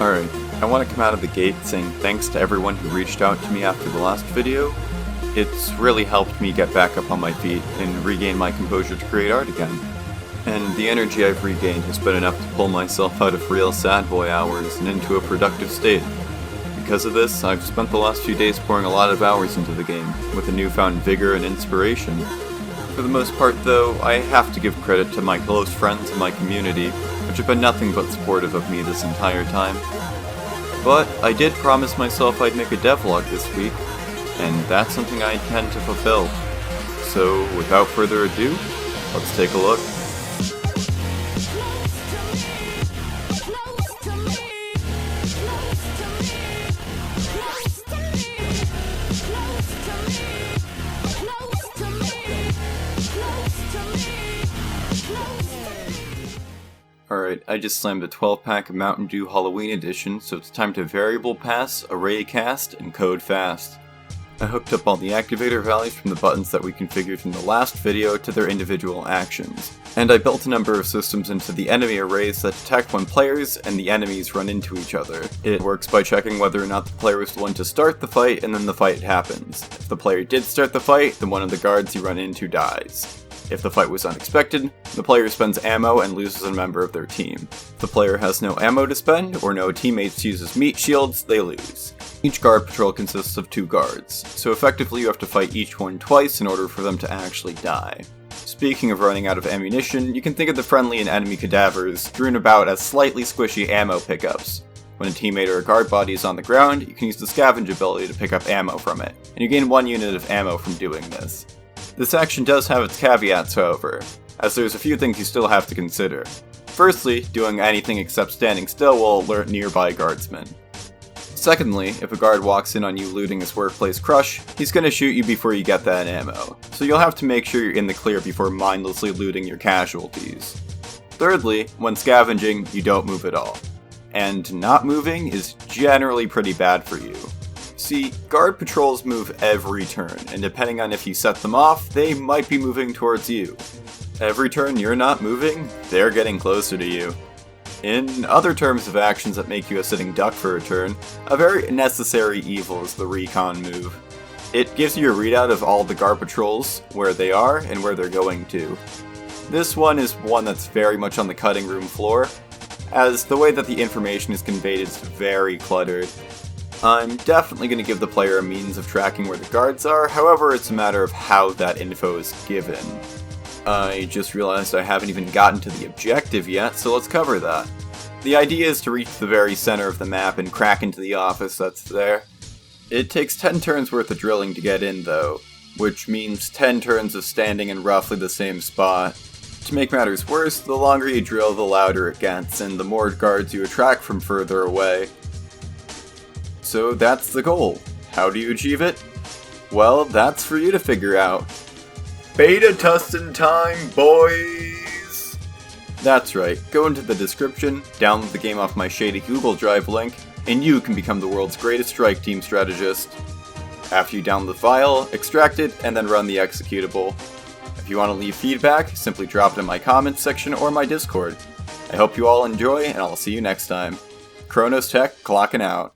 Alright, I want to come out of the gate saying thanks to everyone who reached out to me after the last video. It's really helped me get back up on my feet and regain my composure to create art again. And the energy I've regained has been enough to pull myself out of real sad boy hours and into a productive state. Because of this, I've spent the last few days pouring a lot of hours into the game, with a newfound vigor and inspiration. For the most part though, I have to give credit to my close friends and my community, which have been nothing but supportive of me this entire time. But I did promise myself I'd make a devlog this week, and that's something I intend to fulfill. So without further ado, let's take a look. Alright, I just slammed a 12-pack of Mountain Dew Halloween edition, so it's time to variable pass, array cast, and code fast. I hooked up all the activator values from the buttons that we configured from the last video to their individual actions. And I built a number of systems into the enemy arrays that detect when players and the enemies run into each other. It works by checking whether or not the player was the one to start the fight, and then the fight happens. If the player did start the fight, then one of the guards you run into dies. If the fight was unexpected, the player spends ammo and loses a member of their team. If the player has no ammo to spend, or no teammates uses meat shields, they lose. Each guard patrol consists of 2 guards, so effectively you have to fight each one twice in order for them to actually die. Speaking of running out of ammunition, you can think of the friendly and enemy cadavers strewn about as slightly squishy ammo pickups. When a teammate or a guard body is on the ground, you can use the scavenge ability to pick up ammo from it, and you gain 1 unit of ammo from doing this. This action does have its caveats, however, as there's a few things you still have to consider. Firstly, doing anything except standing still will alert nearby guardsmen. Secondly, if a guard walks in on you looting his workplace crush, he's gonna shoot you before you get that ammo, so you'll have to make sure you're in the clear before mindlessly looting your casualties. Thirdly, when scavenging, you don't move at all. And not moving is generally pretty bad for you. See, guard patrols move every turn, and depending on if you set them off, they might be moving towards you. Every turn you're not moving, they're getting closer to you. In other terms of actions that make you a sitting duck for a turn, a very necessary evil is the recon move. It gives you a readout of all the guard patrols, where they are, and where they're going to. This one is one that's very much on the cutting room floor, as the way that the information is conveyed is very cluttered. I'm definitely going to give the player a means of tracking where the guards are, however it's a matter of how that info is given. I just realized I haven't even gotten to the objective yet, so let's cover that. The idea is to reach the very center of the map and crack into the office that's there. It takes 10 turns worth of drilling to get in though, which means 10 turns of standing in roughly the same spot. To make matters worse, the longer you drill the louder it gets, and the more guards you attract from further away. So that's the goal. How do you achieve it? Well, that's for you to figure out. Beta testing time, boys! That's right, go into the description, download the game off my shady Google Drive link, and you can become the world's greatest strike team strategist. After you download the file, extract it, and then run the executable. If you want to leave feedback, simply drop it in my comments section or my Discord. I hope you all enjoy, and I'll see you next time. Chronos Tech, clocking out.